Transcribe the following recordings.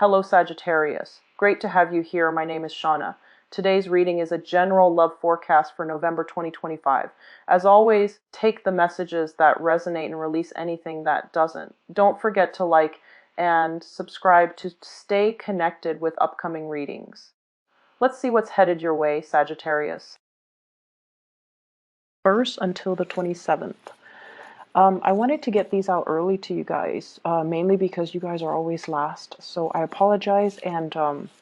Hello Sagittarius. Great to have you here. My name is Shauna. Today's reading is a general love forecast for November 2025. As always, take the messages that resonate and release anything that doesn't. Don't forget to like and subscribe to stay connected with upcoming readings. Let's see what's headed your way, Sagittarius. 1st until the 27th. I wanted to get these out early to you guys, mainly because you guys are always last. So I apologize, and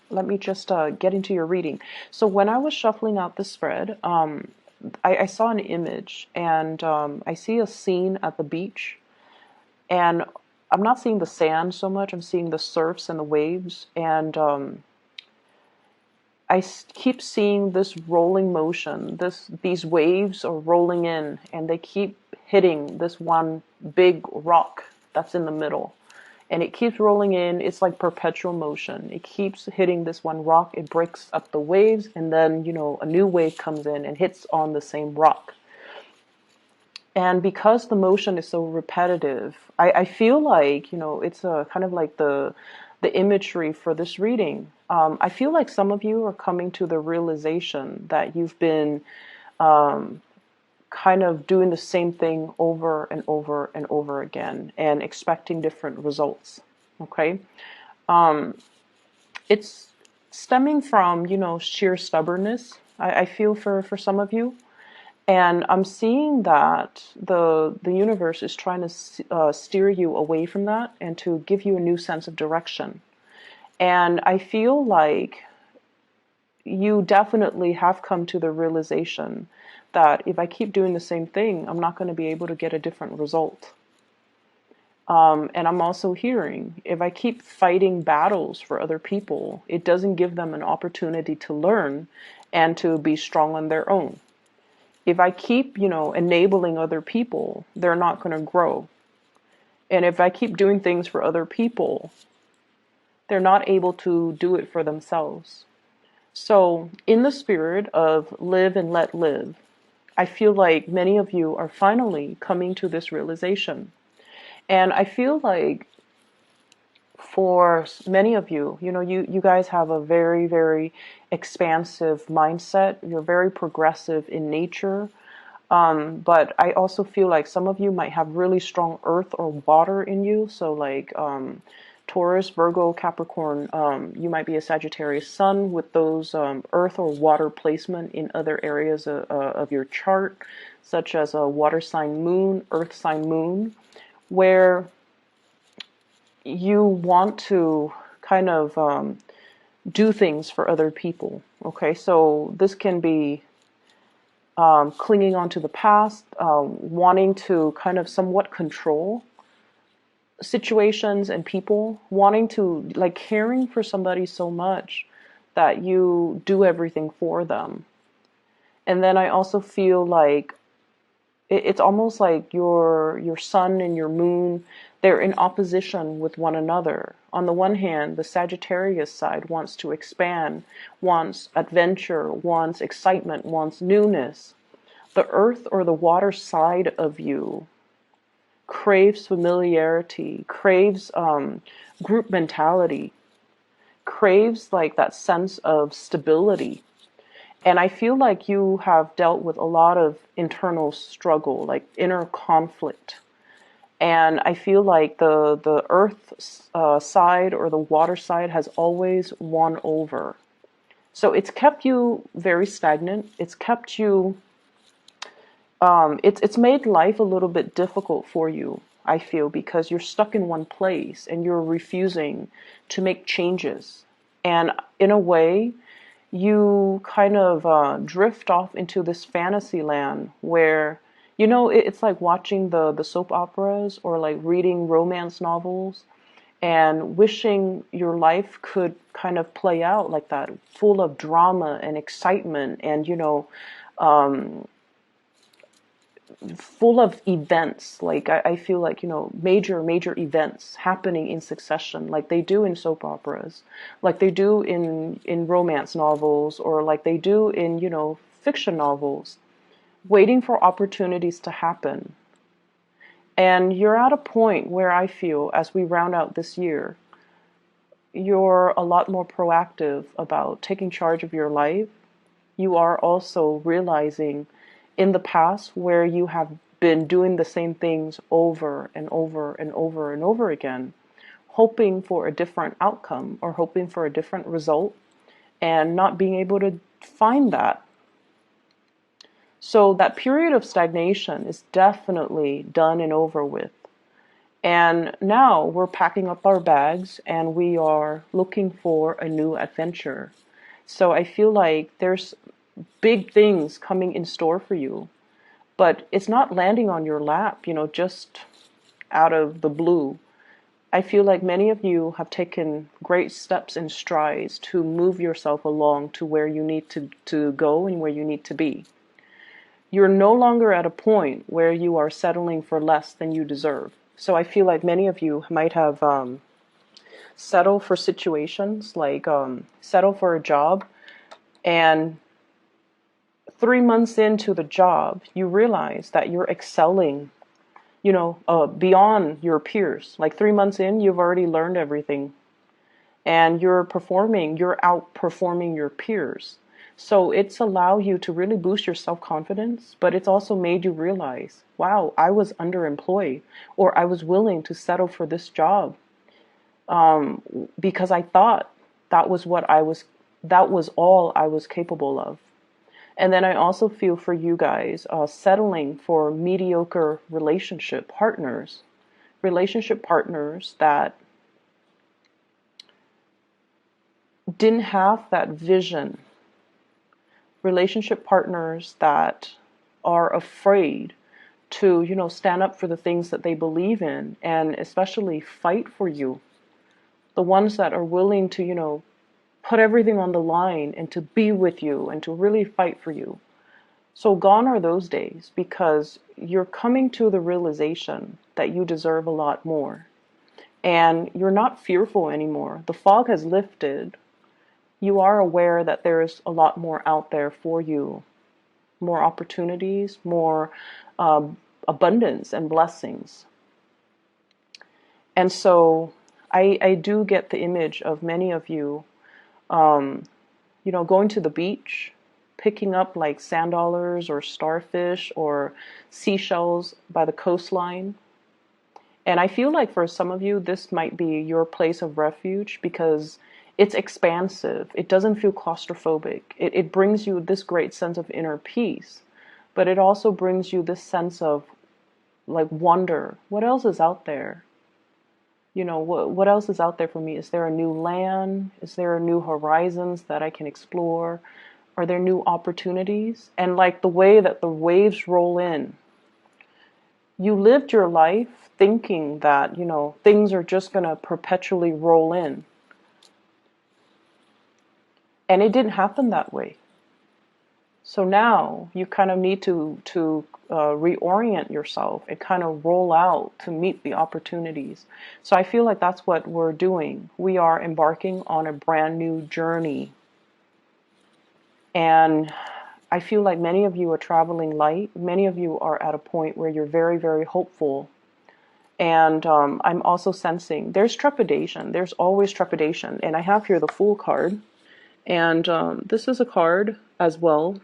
let me just get into your reading. So when I was shuffling out the spread, I saw an image, and I see a scene at the beach, and I'm not seeing the sand so much. I'm seeing the surfs and the waves, and keep seeing this rolling motion. These waves are rolling in, and they keep hitting this one big rock that's in the middle, and it keeps rolling in. It's like perpetual motion. It keeps hitting this one rock. It breaks up the waves, and then a new wave comes in and hits on the same rock. And because the motion is so repetitive, I feel like it's a kind of like the imagery for this reading. I feel like some of you are coming to the realization that you've been kind of doing the same thing over and over and over again and expecting different results. Okay. It's stemming from, sheer stubbornness, I feel for some of you. And I'm seeing that the universe is trying to steer you away from that and to give you a new sense of direction. And I feel like you definitely have come to the realization that if I keep doing the same thing, I'm not going to be able to get a different result. And I'm also hearing, if I keep fighting battles for other people, it doesn't give them an opportunity to learn and to be strong on their own. If I keep, enabling other people, they're not going to grow. And if I keep doing things for other people, they're not able to do it for themselves. So, in the spirit of live and let live, I feel like many of you are finally coming to this realization. And I feel like for many of you, you guys have a very, very expansive mindset. You're very progressive in nature. But I also feel like some of you might have really strong earth or water in you. So like Taurus, Virgo, Capricorn, you might be a Sagittarius sun with those earth or water placement in other areas of your chart, such as a water sign moon, earth sign moon, where you want to kind of do things for other people. Okay, so this can be clinging on to the past, wanting to kind of somewhat control situations and people, wanting to, like, caring for somebody so much that you do everything for them. And then I also feel like it's almost like your sun and your moon, they're in opposition with one another. On the one hand, the Sagittarius side wants to expand, wants adventure, wants excitement, wants newness. The earth or the water side of you craves familiarity, craves group mentality, craves like that sense of stability. And I feel like you have dealt with a lot of internal struggle, like inner conflict. And I feel like the earth side or the water side has always won over. So it's kept you very stagnant. It's kept you it's made life a little bit difficult for you, I feel, because you're stuck in one place and you're refusing to make changes. And in a way, you kind of drift off into this fantasy land where, it's like watching the soap operas or like reading romance novels and wishing your life could kind of play out like that, full of drama and excitement and, full of events. Like I feel like, major events happening in succession, like they do in soap operas, like they do in romance novels, or like they do in, fiction novels, waiting for opportunities to happen. And you're at a point where I feel, as we round out this year, you're a lot more proactive about taking charge of your life. You are also realizing in the past where you have been doing the same things over and over and over and over again, hoping for a different outcome or hoping for a different result and not being able to find that. So that period of stagnation is definitely done and over with. And now we're packing up our bags and we are looking for a new adventure. So I feel like there's big things coming in store for you, but it's not landing on your lap, just out of the blue. I feel like many of you have taken great steps and strides to move yourself along to where you need to go and where you need to be. You're no longer at a point where you are settling for less than you deserve. So I feel like many of you might have settled for situations like settle for a job, and 3 months into the job, you realize that you're excelling, beyond your peers. Like 3 months in, you've already learned everything, and you're outperforming your peers. So it's allowed you to really boost your self-confidence, but it's also made you realize, wow, I was underemployed, or I was willing to settle for this job because I thought that was all I was capable of. And then I also feel for you guys settling for mediocre relationship partners that didn't have that vision, relationship partners that are afraid to, stand up for the things that they believe in and especially fight for you. The ones that are willing to, put everything on the line and to be with you and to really fight for you. So gone are those days because you're coming to the realization that you deserve a lot more. And you're not fearful anymore. The fog has lifted. You are aware that there's a lot more out there for you, more opportunities, more abundance and blessings. And so I do get the image of many of you, going to the beach, picking up like sand dollars or starfish or seashells by the coastline. And I feel like for some of you, this might be your place of refuge because it's expansive. It doesn't feel claustrophobic. It brings you this great sense of inner peace, but it also brings you this sense of like wonder. What else is out there? What else is out there for me? Is there a new land? Is there a new horizons that I can explore? Are there new opportunities? And like the way that the waves roll in, you lived your life thinking that, things are just going to perpetually roll in. And it didn't happen that way. So now you kind of need to reorient yourself and kind of roll out to meet the opportunities. So I feel like that's what we're doing. We are embarking on a brand new journey. And I feel like many of you are traveling light. Many of you are at a point where you're very, very hopeful. And I'm also sensing there's trepidation. There's always trepidation. And I have here the Fool card. And this is a card as well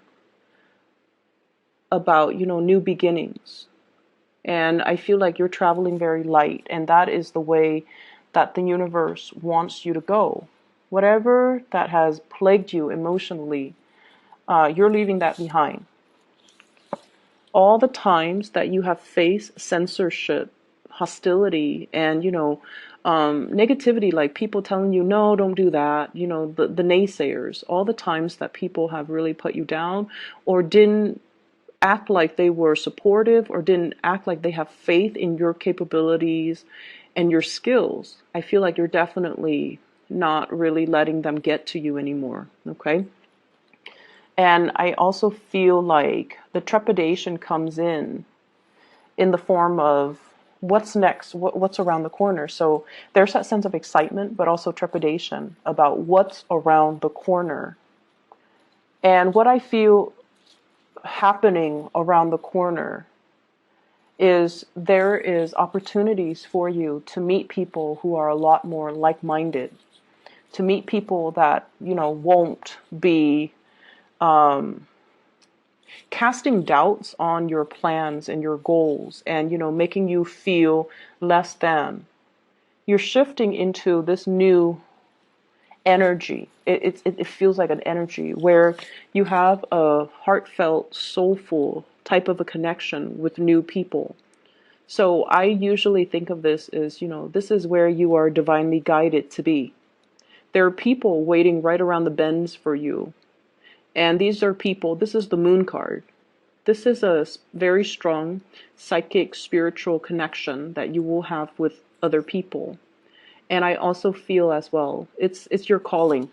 about, new beginnings. And I feel like you're traveling very light. And that is the way that the universe wants you to go. Whatever that has plagued you emotionally, you're leaving that behind. All the times that you have faced censorship, hostility, and, negativity, like people telling you, no, don't do that, the naysayers, all the times that people have really put you down or didn't act like they were supportive or didn't act like they have faith in your capabilities and your skills, I feel like you're definitely not really letting them get to you anymore, okay? And I also feel like the trepidation comes in the form of what's next, what's around the corner. So there's that sense of excitement, but also trepidation about what's around the corner. And what I feel happening around the corner is there is opportunities for you to meet people who are a lot more like-minded. to meet people that, won't be casting doubts on your plans and your goals and, making you feel less than. You're shifting into this new energy. It feels like an energy where you have a heartfelt, soulful type of a connection with new people. So I usually think of this as, this is where you are divinely guided to be. There are people waiting right around the bends for you. And these are people, this is the moon card. This is a very strong psychic, spiritual connection that you will have with other people. And I also feel as well, it's your calling.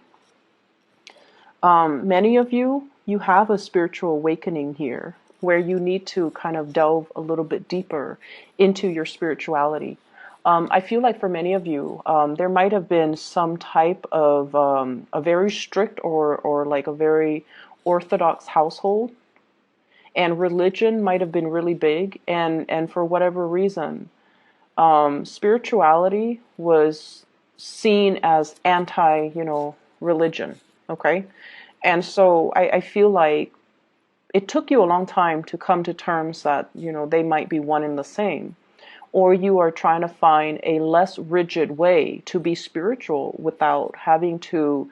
Many of you, you have a spiritual awakening here where you need to kind of delve a little bit deeper into your spirituality. I feel like for many of you, there might have been some type of a very strict or like a very orthodox household, and religion might have been really big, and for whatever reason, spirituality was seen as anti, religion. Okay. And so I feel like it took you a long time to come to terms that, they might be one and the same. Or you are trying to find a less rigid way to be spiritual without having to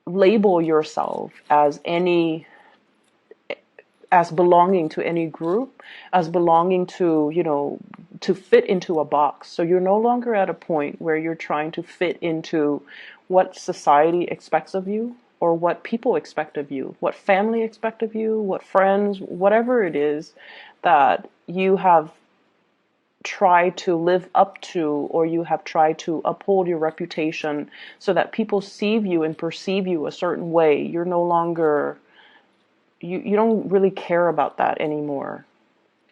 label yourself as belonging to any group, as belonging to, to fit into a box. So you're no longer at a point where you're trying to fit into what society expects of you, or what people expect of you, what family expect of you, what friends, whatever it is that you have tried to live up to, or you have tried to uphold your reputation so that people see you and perceive you a certain way. You're no longer, you don't really care about that anymore.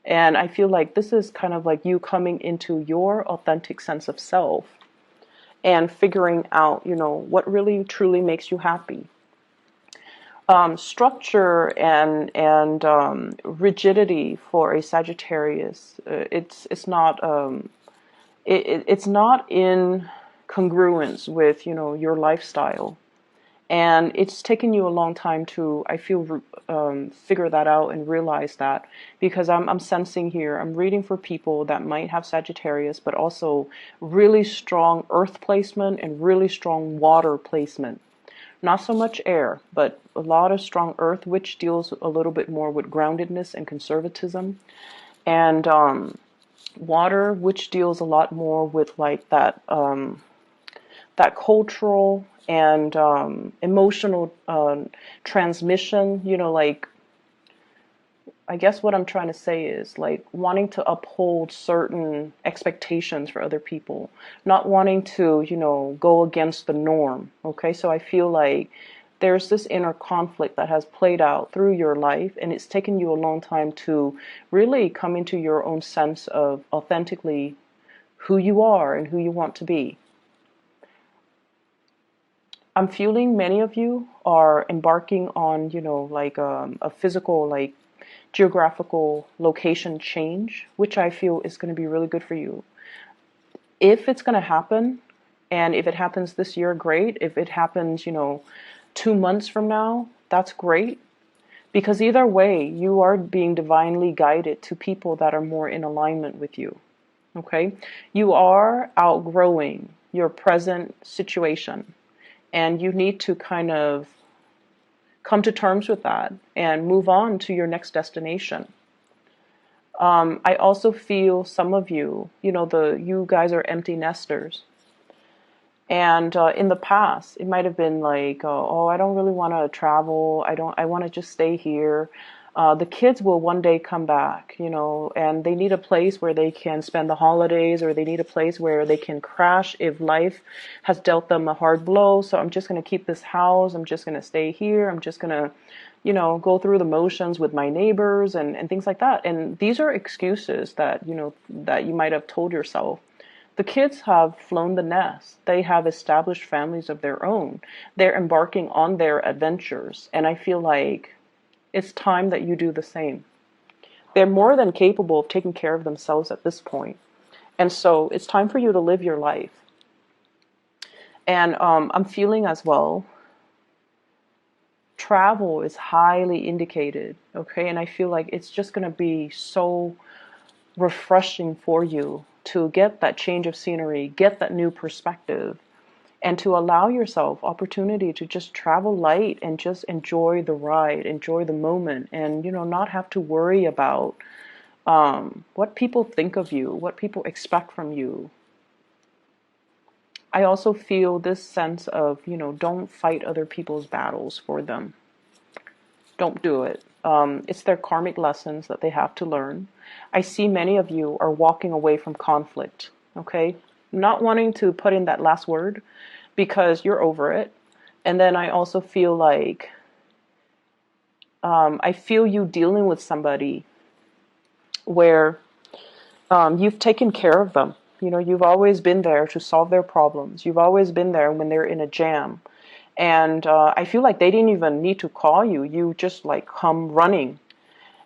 And I feel like this is kind of like you coming into your authentic sense of self and figuring out, what really truly makes you happy. Structure and rigidity for a Sagittarius, it's not in congruence with, your lifestyle. And it's taken you a long time to, I feel, figure that out and realize that, because I'm sensing here, I'm reading for people that might have Sagittarius, but also really strong earth placement and really strong water placement. Not so much air, but a lot of strong earth, which deals a little bit more with groundedness and conservatism. And water, which deals a lot more with like that cultural and emotional transmission, like, I guess what I'm trying to say is like wanting to uphold certain expectations for other people, not wanting to, go against the norm. Okay. So I feel like there's this inner conflict that has played out through your life, and it's taken you a long time to really come into your own sense of authentically who you are and who you want to be. I'm feeling many of you are embarking on, like a physical, like geographical location change, which I feel is going to be really good for you. If it's going to happen, and if it happens this year, great. If it happens, 2 months from now, that's great. Because either way, you are being divinely guided to people that are more in alignment with you. Okay? You are outgrowing your present situation. And you need to kind of come to terms with that and move on to your next destination. I also feel some of you, you guys are empty nesters. And in the past, it might have been like, oh, I don't really want to travel. I want to just stay here. The kids will one day come back, and they need a place where they can spend the holidays, or they need a place where they can crash if life has dealt them a hard blow. So I'm just going to keep this house. I'm just going to stay here. I'm just going to, go through the motions with my neighbors and things like that. And these are excuses that, that you might have told yourself. The kids have flown the nest. They have established families of their own. They're embarking on their adventures. And I feel like it's time that you do the same. They're more than capable of taking care of themselves at this point. And so it's time for you to live your life. And I'm feeling as well, travel is highly indicated, okay? And I feel like it's just going to be so refreshing for you to get that change of scenery, get that new perspective, and to allow yourself opportunity to just travel light and just enjoy the ride, enjoy the moment, and not have to worry about what people think of you, what people expect from you. I also feel this sense of, don't fight other people's battles for them. Don't do it. It's their karmic lessons that they have to learn. I see many of you are walking away from conflict, okay? Not wanting to put in that last word because you're over it. And then I also feel like I feel you dealing with somebody where you've taken care of them. You've always been there to solve their problems. You've always been there when they're in a jam. And I feel like they didn't even need to call you. You just like come running.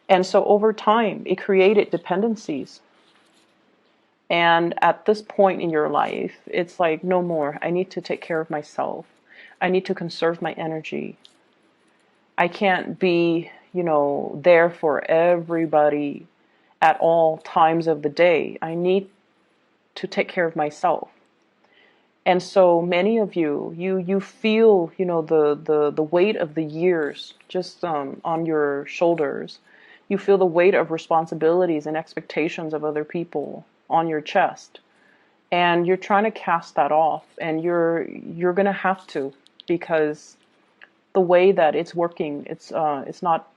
And so over time, it created dependencies. And at this point in your life, it's like, no more. I need to take care of myself. I need to conserve my energy. I can't be, there for everybody at all times of the day. I need to take care of myself. And so many of you feel, the weight of the years just on your shoulders. You feel the weight of responsibilities and expectations of other people on your chest. And you're trying to cast that off, and you're going to have to, because the way that it's working, it's not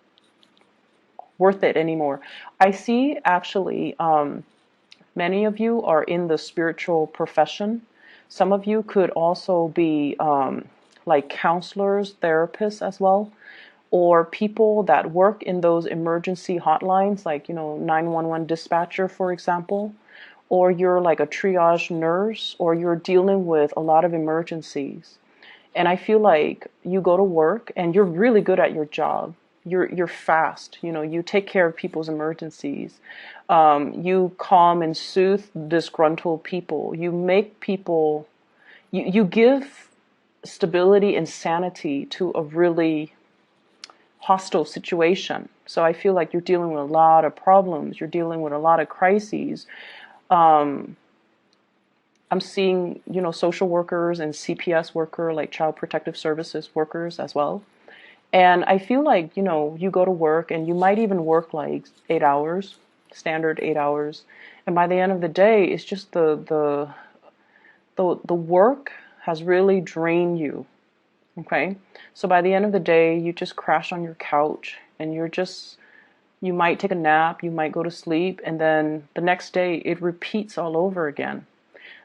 worth it anymore. I see actually many of you are in the spiritual profession. Some of you could also be like counselors, therapists as well, or people that work in those emergency hotlines, like 911 dispatcher, for example, or you're like a triage nurse, or you're dealing with a lot of emergencies. And I feel like you go to work and you're really good at your job. You're fast. You take care of people's emergencies. You calm and soothe disgruntled people. You make people. You give stability and sanity to a really hostile situation. So I feel like you're dealing with a lot of problems. You're dealing with a lot of crises. I'm seeing, social workers and CPS worker, like child protective services workers as well. And I feel like, you go to work and you might even work like 8 hours, standard 8 hours. And by the end of the day, it's just the work has really drained you. Okay. So by the end of the day, you just crash on your couch and you might take a nap, you might go to sleep, and then the next day it repeats all over again.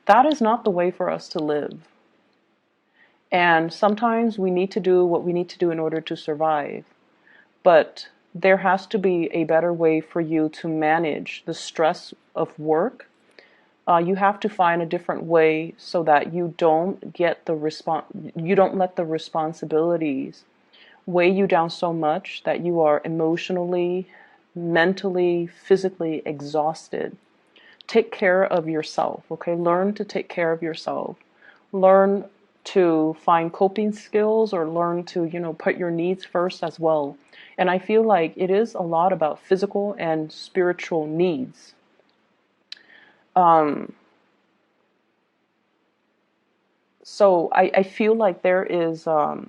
That is not the way for us to live. And sometimes we need to do what we need to do in order to survive. But there has to be a better way for you to manage the stress of work. You have to find a different way so that you don't get you don't let the responsibilities weigh you down so much that you are emotionally, mentally, physically exhausted. Take care of yourself, okay? Learn to take care of yourself. Learn to find coping skills, or learn to, put your needs first as well. And I feel like it is a lot about physical and spiritual needs. So I feel like there is a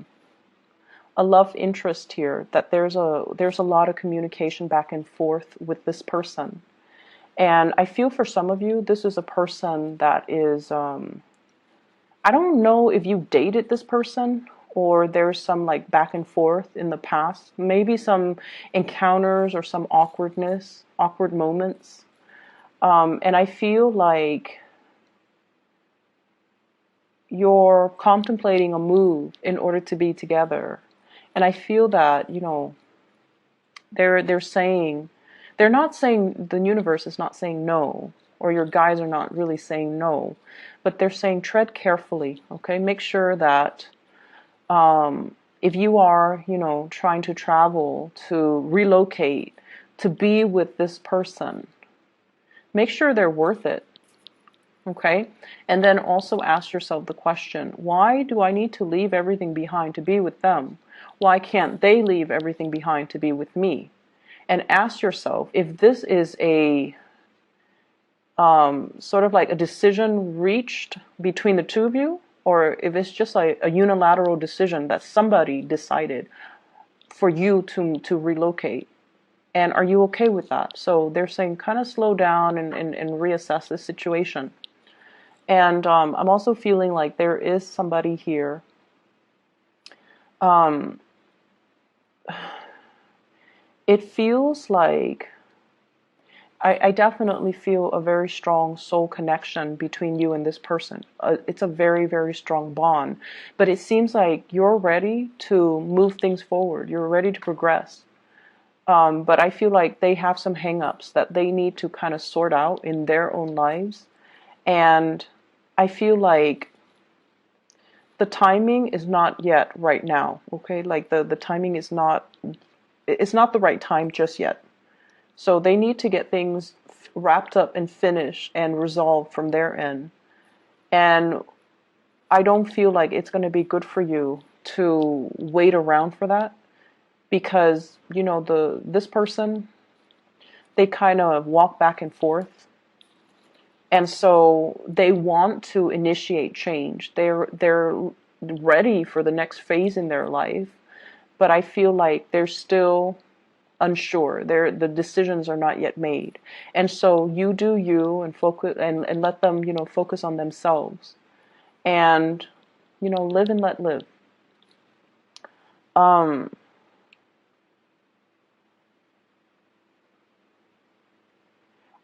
love interest here, that there's a lot of communication back and forth with this person. And I feel for some of you, this is a person that is, I don't know if you dated this person or there's some like back and forth in the past, maybe some encounters or some awkward moments. And I feel like you're contemplating a move in order to be together. And I feel that, they're saying, they're not saying, the universe is not saying no, or your guys are not really saying no, but they're saying tread carefully, okay? Make sure that if you are, trying to travel, to relocate, to be with this person, make sure they're worth it, Okay. And then also ask yourself the question, why do I need to leave everything behind to be with them? Why can't they leave everything behind to be with me? And ask yourself if this is a sort of like a decision reached between the two of you, or if it's just like a unilateral decision that somebody decided for you to relocate. And are you okay with that? So they're saying kind of slow down and reassess the situation. And I'm also feeling like there is somebody here. Um, it feels like I definitely feel a very strong soul connection between you and this person. It's a very, very strong bond. But it seems like you're ready to move things forward. You're ready to progress. But I feel like they have some hang-ups that they need to kind of sort out in their own lives. And I feel like the timing is not yet right now. Okay, like the timing is not, it's not the right time just yet. So they need to get things wrapped up and finished and resolved from their end. And I don't feel like it's going to be good for you to wait around for that, because this person, they kind of walk back and forth. And so they want to initiate change. They're ready for the next phase in their life, but I feel like they're still unsure. The decisions are not yet made. And so you do you and focus and let them, focus on themselves and, live and let live. Um,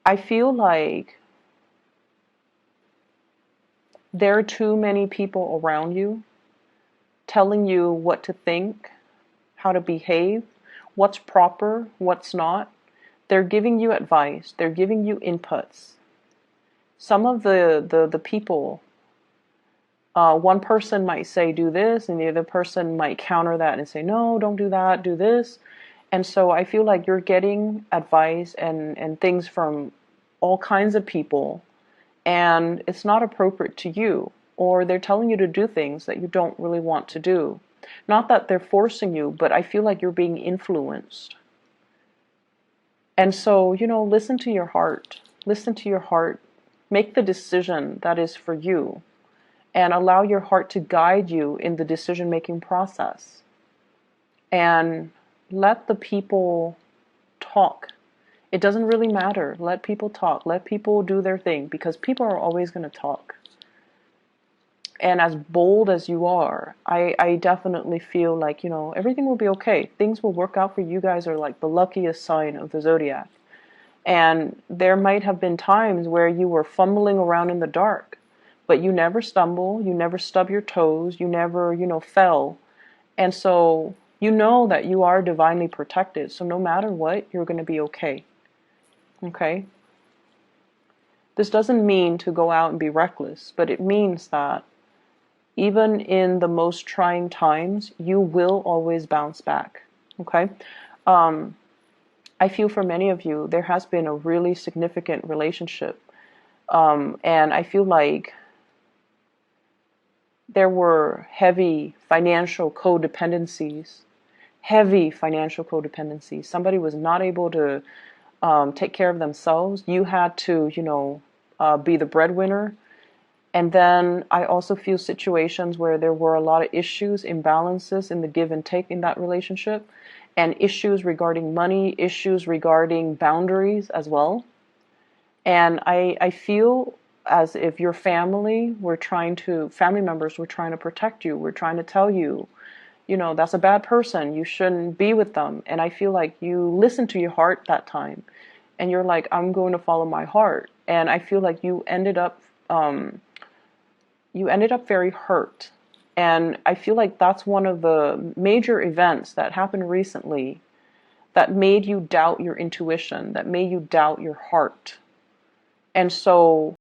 I feel like there are too many people around you telling you what to think, how to behave, what's proper, what's not. They're giving you advice. They're giving you inputs. Some of the people, one person might say do this, and the other person might counter that and say, no, don't do that, do this. And so I feel like you're getting advice and things from all kinds of people, and it's not appropriate to you, or they're telling you to do things that you don't really want to do. Not that they're forcing you, but I feel like you're being influenced. And so, listen to your heart. Listen to your heart. Make the decision that is for you, and allow your heart to guide you in the decision-making process. And let the people talk. It doesn't really matter. Let people talk. Let people do their thing, because people are always going to talk. And as bold as you are, I definitely feel like, everything will be okay. Things will work out for you. You guys are like the luckiest sign of the zodiac. And there might have been times where you were fumbling around in the dark, but you never stumble, you never stub your toes, you never, fell. And so you know that you are divinely protected. So no matter what, you're going to be okay. Okay? This doesn't mean to go out and be reckless, but it means that even in the most trying times, you will always bounce back. Okay? I feel for many of you, there has been a really significant relationship. And I feel like there were heavy financial codependencies. Somebody was not able to take care of themselves. You had to, be the breadwinner. And then I also feel situations where there were a lot of issues, imbalances in the give and take in that relationship, and issues regarding money, issues regarding boundaries as well. And I feel as if your family members were trying to protect you. We're trying to tell you, that's a bad person. You shouldn't be with them. And I feel like you listened to your heart that time. And you're like, I'm going to follow my heart. And I feel like you ended up very hurt. And I feel like that's one of the major events that happened recently that made you doubt your intuition, that made you doubt your heart. And so